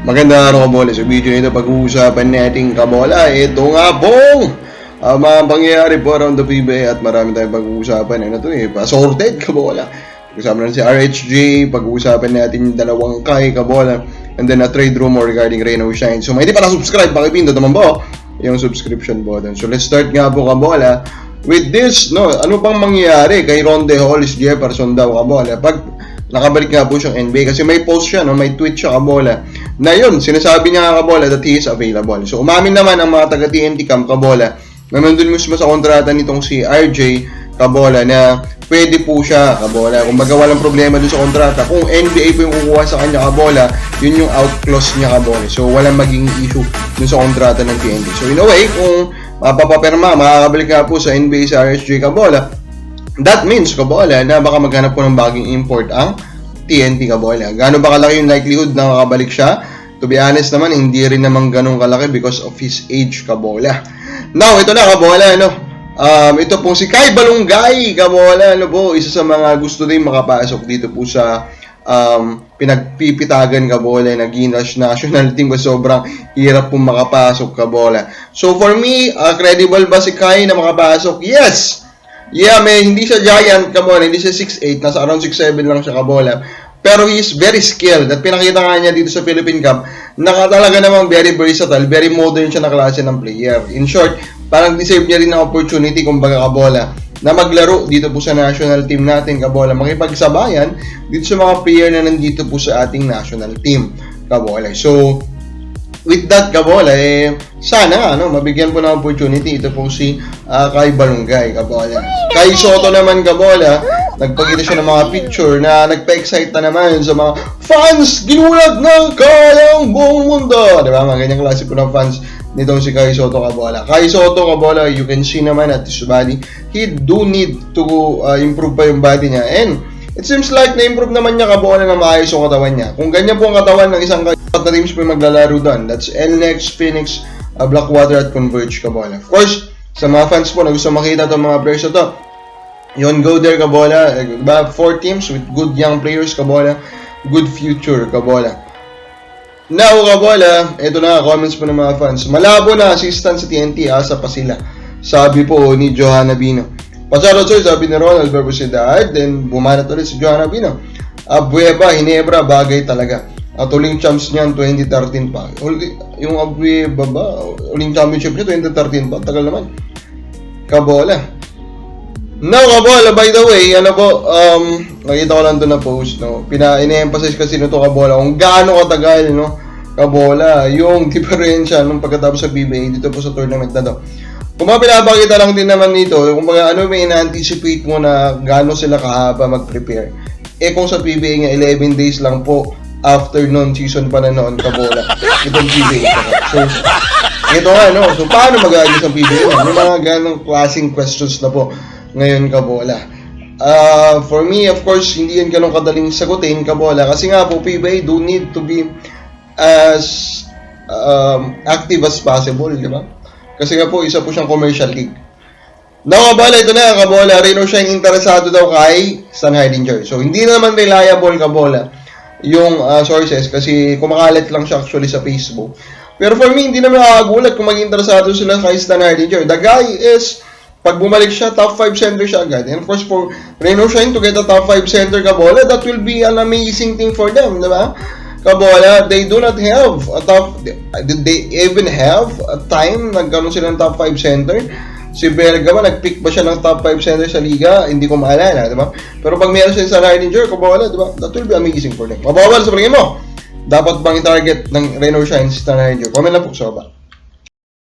Magandang araw kabola. Sa video nito pag-uusapan natin kabola. Ito nga pong mga pangyayari po around the PBA at marami tayong pag-uusapan. Ano to pa-sorted kabola. Pag-uusapan natin si RHJ, pag-uusapan natin yung dalawang Kai kabola, and then a trade rumor regarding Rain or Shine. So may hindi pa na-subscribe, pakipindot naman po yung subscription button. So let's start nga po kabola with this, ano pang mangyayari kay Ronde Hollis Jefferson daw kabola. Pag nakabalik nga po siyang NBA kasi may post siya, may tweet siya kabola na yun, sinasabi niya kabola that he is available. So umamin naman ang mga taga TNT Camp kabola na nandun mismo sa kontrata nitong si RJ kabola na pwede po siya kabola. Kung baga walang problema dun sa kontrata, kung NBA po yung kukuha sa kanya kabola, yun yung out clause niya kabola. So walang maging issue dun sa kontrata ng TNT. So in a way, kung mapapapirma, makakabalik nga po sa NBA sa RSJ kabola, that means kabola na baka maghanap po ng bagong import ang TNT kabola. Gaano ba kalaki yung likelihood na makabalik siya? To be honest naman, hindi rin naman ganun kalaki because of his age kabola. Now, ito na kabola, ito pong si Kai Balungay kabola, isa sa mga gusto din makapasok dito po sa pinagpipitagan kabola na Guinness national team kasi sobrang hirap pong makapasok kabola. So for me, credible ba si Kai na makapasok? Yes! Yeah, hindi siya giant kabola, hindi siya 6'8", nasa around 6'7 lang siya kabola. Pero he is very skilled at pinakita nga niya dito sa Philippine Cup na talaga namang very versatile, very modern siya na klase ng player. In short, parang deserve niya rin ng opportunity kumbaga kabola na maglaro dito po sa national team natin kabola, makipagsabayan dito sa mga player na nandito po sa ating national team kabola. So, with that kabola, sana mabigyan po ng opportunity ito po si Kai Balungay kabola. Kai Soto naman kabola, nagpakita siya ng mga picture na nagpa-excite na naman sa mga fans, ginulat ng kayang buong mundo. Diba? Mga ganyang klase po ng fans nitong si Kai Soto kabola. Kai Soto kabola, you can see naman at his body, he do need to improve pa yung body niya. And it seems like na-improve naman niya kabola na maayos yung katawan niya. Kung ganyan po ang katawan ng isang na teams po yung maglalaro doon, that's LNX, Phoenix, Blackwater at Converge kabola. Of course, sa mga fans po na gusto makita itong mga players na to, yun, go there kabola. 4 teams with good young players kabola, good future kabola. Now kabola, ito na comments po ng mga fans. Malabo na assistant sa TNT, asa pa sila, sabi po ni Johanna Bino. Pasarot sir, sabi ni Ronald Barbosidad, then bumanat ulit si Johanna Bino. Abueva, Hinebra, bagay talaga. At uling champs niyan 2013 pa. Yung Abueva ba, uling championship niya 2013 pa, tagal naman kabola. Now kabola, by the way, nakita ko lang ito na post, ine-emphasize kasi nito kabola kung gaano katagal, kabola, yung diferensya nung pagkatapos sa PBA dito po sa tournament na to. Kung pinapakita lang din naman nito, kung may ina-anticipate mo na gaano sila kahaba mag-prepare. Kung sa PBA nga 11 days lang po after non-season pa na noon kabola, itong PBA. So, ito nga, so paano mag-aagis ang PBA? May mga ganong klaseng questions na po ngayon kabola. For me, of course, hindi yan ganun kadaling sagutin kabola kasi nga po PBA do need to be as active as possible, di ba? Kasi nga po, isa po siyang commercial league. Now kabola, ito na kabola, Rain or Shine interesado daw kay Stan Hardinger. So hindi naman reliable kabola yung sources kasi kumakalat lang siya actually sa Facebook. Pero for me, hindi naman nakakagulat kung maging interesado sila kay Stan Hardinger. The guy is, pag bumalik siya, top 5 center siya agad. And of course, for Rain or Shine to get a top 5 center kabola, that will be an amazing thing for them, di ba? Kabola, they do not have a top, did they even have a time na gano'n sila ng top 5 center? Si Berga ba, nag-pick ba siya ng top 5 center sa liga? Hindi ko maalala, di ba? Pero pag meron siya sa Hardinger, kabola, di ba? That will be amazing for them. Mabawal sa palingin mo, dapat bang i-target ng Rain or Shine si Stan Hardinger? Comment lang po sa baba.